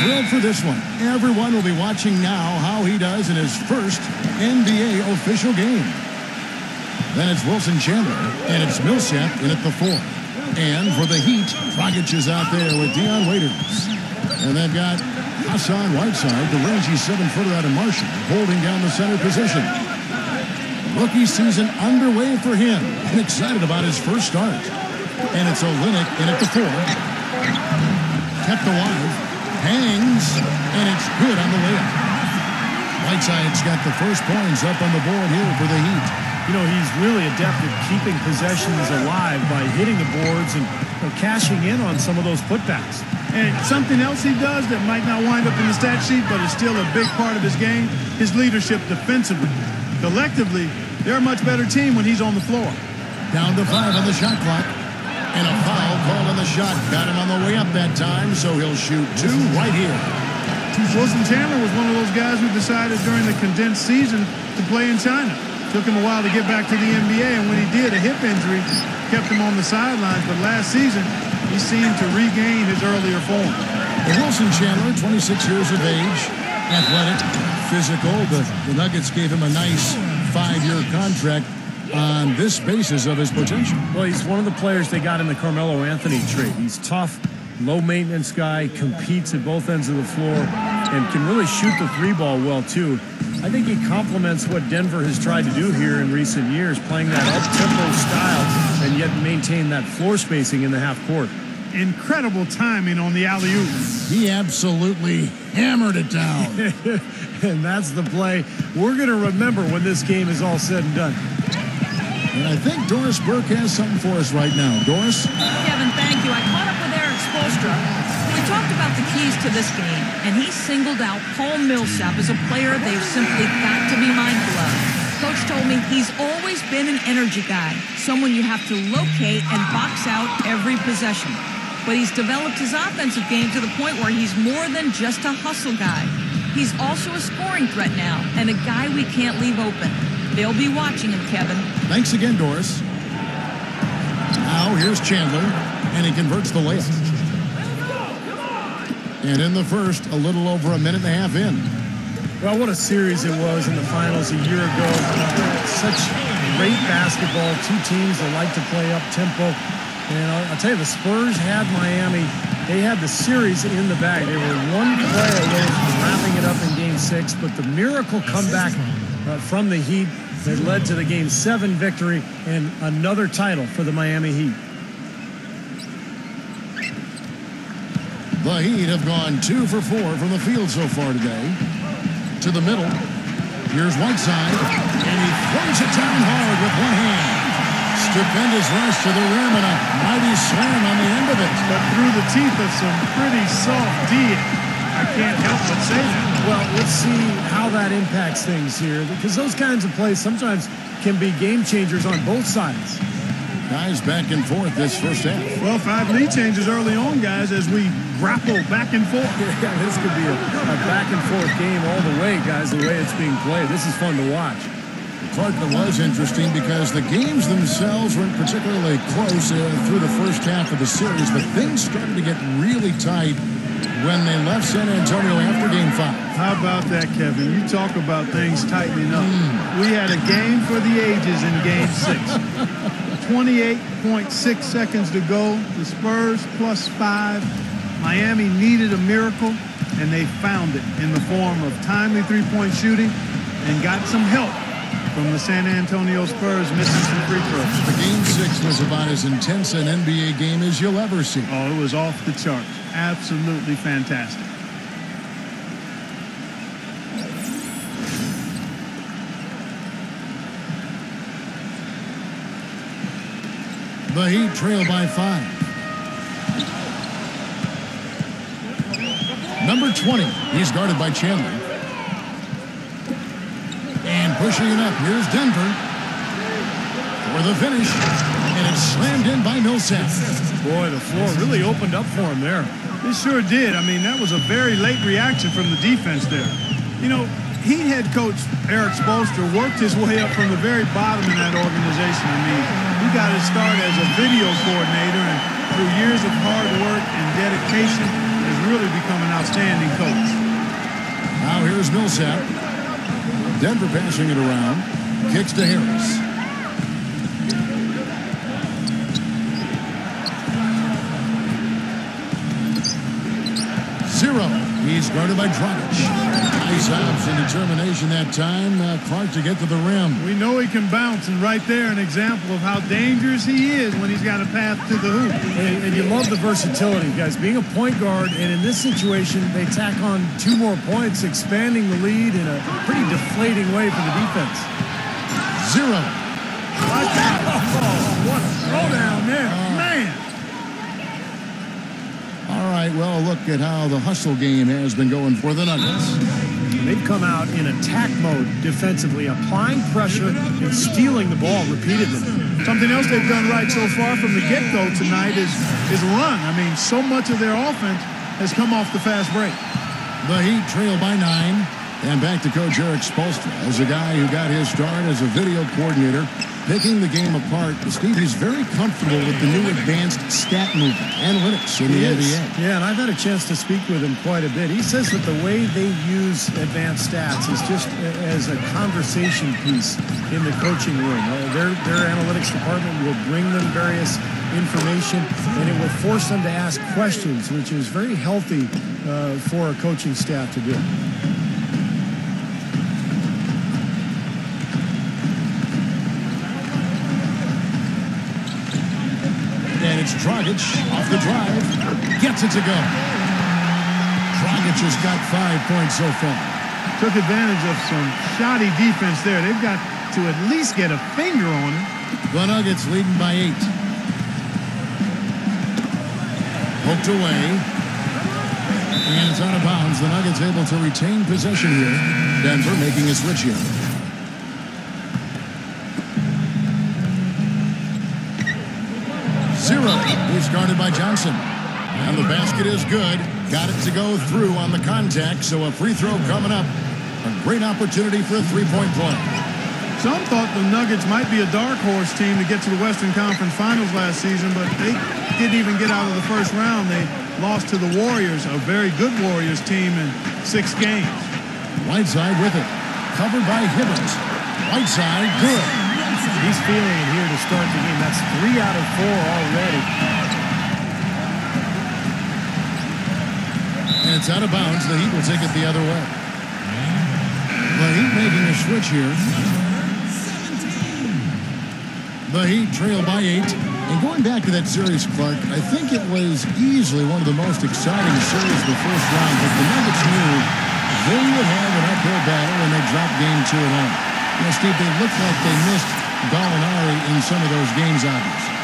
thrilled for this one. Everyone will be watching now how he does in his first NBA official game. Then it's Wilson Chandler, and it's Millsap in at the 4. And for the Heat, Dragic is out there with Dion Waiters. And they've got Hassan Whiteside, the rangy 7-footer out of Marshall, holding down the center position. Rookie season underway for him, and excited about his first start. And it's Olynyk in at the 4. Kept alive, hangs, and it's good on the layup. Whiteside's got the first points up on the board here for the Heat. You know, he's really adept at keeping possessions alive by hitting the boards and cashing in on some of those putbacks. And something else he does that might not wind up in the stat sheet, but is still a big part of his game, his leadership defensively. Collectively, they're a much better team when he's on the floor. Down to 5 on the shot clock. And a foul called on the shot. Got him on the way up that time, so he'll shoot 2 right here. Wilson Chandler was one of those guys who decided during the condensed season to play in China. Took him a while to get back to the NBA, and when he did, a hip injury kept him on the sidelines. But last season, he seemed to regain his earlier form. Wilson Chandler, 26 years of age, athletic, physical. The Nuggets gave him a nice 5-year contract on this basis of his potential. Well, he's one of the players they got in the Carmelo Anthony trade. He's tough, low-maintenance guy, competes at both ends of the floor, and can really shoot the 3-ball well, too. I think he complements what Denver has tried to do here in recent years, playing that up-tempo style and yet maintain that floor spacing in the half court. Incredible timing on the alley-oop. He absolutely hammered it down. And that's the play we're going to remember when this game is all said and done. And I think Doris Burke has something for us right now. Doris? Kevin, thank you. I caught up with Eric Spoelstra. We talked about the keys to this game, and he singled out Paul Millsap as a player they've simply got to be mindful of. Coach told me he's always been an energy guy, someone you have to locate and box out every possession. But he's developed his offensive game to the point where he's more than just a hustle guy. He's also a scoring threat now, and a guy we can't leave open. They'll be watching him, Kevin. Thanks again, Doris. Now here's Chandler, and he converts the layup. And in the first, a little over a minute and a half in. Well, what a series it was in the finals a year ago. Such great basketball. 2 teams that like to play up-tempo. And I'll tell you, the Spurs had Miami. They had the series in the bag. They were 1 play away from wrapping it up in Game 6. But the miracle comeback from the Heat that led to the Game 7 victory and another title for the Miami Heat. The Heat have gone 2 for 4 from the field so far today. To the middle. Here's Whiteside. And he throws it down hard with one hand. Stupendous rush to the rim and a mighty slam on the end of it. But through the teeth of some pretty soft D. I can't help but say that. Well, let's see how that impacts things here, because those kinds of plays sometimes can be game changers on both sides. Guys back and forth this first half. Well, 5 lead changes early on, guys, as we grapple back and forth. Yeah, this could be a back and forth game all the way, guys, the way it's being played. This is fun to watch. Clark, it was interesting because the games themselves weren't particularly close through the first half of the series, but things started to get really tight when they left San Antonio after Game 5. How about that, Kevin? You talk about things tightening up. We had a game for the ages in Game 6. 28.6 seconds to go. The Spurs +5. Miami needed a miracle, and they found it in the form of timely 3-point shooting and got some help from the San Antonio Spurs missing some free throws. The Game 6 was about as intense an NBA game as you'll ever see. Oh, it was off the charts. Absolutely fantastic. The Heat trail by 5. Number 20, he's guarded by Chandler. And pushing it up, here's Denver for the finish. And it's slammed in by Millsap. Boy, the floor really opened up for him there. It sure did. I mean, that was a very late reaction from the defense there. You know, Heat head coach Eric Spoelstra worked his way up from the very bottom in that organization. I mean, he got his start as a video coordinator, and through years of hard work and dedication, has really become an outstanding coach. Now here's Millsap. Denver passing it around. Kicks to Harris. Zero. He's guarded by Dragic. Nice hops and determination that time. Clark to get to the rim. We know he can bounce, and right there an example of how dangerous he is when he's got a path to the hoop. And you love the versatility, guys. Being a point guard, and in this situation, they tack on 2 more points, expanding the lead in a pretty deflating way for the defense. Zero. Watch out. Oh, what a throwdown there. Man. All right, well, look at how the hustle game has been going for the Nuggets. They've come out in attack mode defensively, applying pressure and stealing the ball repeatedly. Something else they've done right so far from the get-go tonight is run. I mean, so much of their offense has come off the fast break. The Heat trail by 9. And back to Coach Erik Spoelstra as a guy who got his start as a video coordinator, picking the game apart. Steve, he's very comfortable with the new advanced stat movement, analytics in the NBA. Yeah, and I've had a chance to speak with him quite a bit. He says that the way they use advanced stats is just as a conversation piece in the coaching room. Their analytics department will bring them various information, and it will force them to ask questions, which is very healthy for a coaching staff to do. And it's Dragic off the drive. Gets it to go. Dragic has got 5 points so far. Took advantage of some shoddy defense there. They've got to at least get a finger on him. The Nuggets leading by 8. Poked away. And it's out of bounds. The Nuggets able to retain possession here. Denver making a switch here. Zero. He's guarded by Johnson. And the basket is good. Got it to go through on the contact, so a free throw coming up. A great opportunity for a three-point play. Some thought the Nuggets might be a dark horse team to get to the Western Conference Finals last season, but they didn't even get out of the first round. They lost to the Warriors, a very good Warriors team in 6 games. Whiteside with it. Covered by Hibbert. Whiteside, good. He's feeling it here to start the game. That's 3 out of 4 already. And it's out of bounds. The Heat will take it the other way. The Heat making a switch here. The Heat trail by 8. And going back to that series, Clark, I think it was easily one of the most exciting series of the first round. But the Nuggets knew they would have an uphill battle when they dropped game 2 at home. You know, Steve, they looked like they missed Gallinari in some of those games, obviously.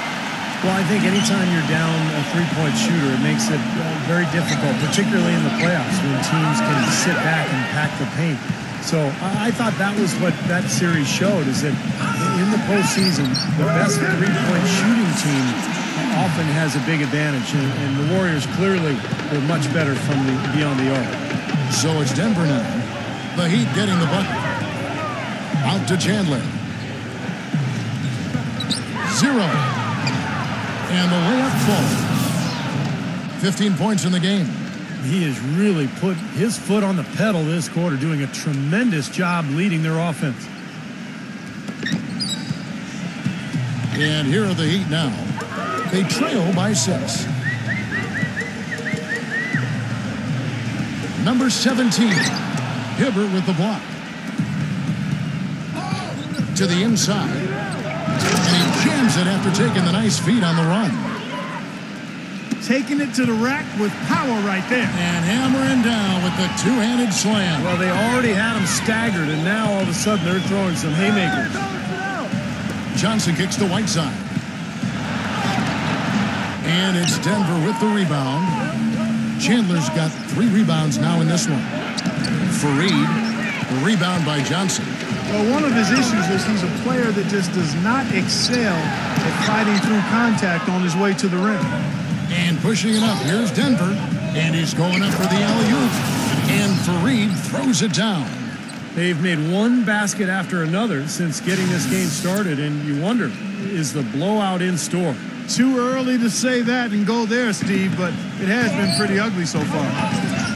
Well, I think anytime you're down a three-point shooter, it makes it very difficult, particularly in the playoffs when teams can sit back and pack the paint. So I thought that was what that series showed, is that in the postseason, the best three-point shooting team often has a big advantage, and the Warriors clearly were much better from beyond the arc. So it's Denver now. The Heat getting the bucket. Out to Chandler. Zero. And the layup falls. 15 points in the game. He has really put his foot on the pedal this quarter, doing a tremendous job leading their offense. And here are the Heat now. They trail by 6. Number 17. Hibbert with the block. To the inside. And he jams it after taking the nice feed on the run. Taking it to the rack with power right there. And hammering down with the two-handed slam. Well, they already had him staggered, and now all of a sudden they're throwing some haymakers. Johnson kicks to Whiteside. And it's Denver with the rebound. Chandler's got 3 rebounds now in this one. Fareed, the rebound by Johnson. Well, one of his issues is he's a player that just does not excel at fighting through contact on his way to the rim. And pushing it up, here's Denver. And he's going up for the alley-oop. And Fareed throws it down. They've made one basket after another since getting this game started, and you wonder, is the blowout in store? Too early to say that and go there, Steve, but it has been pretty ugly so far.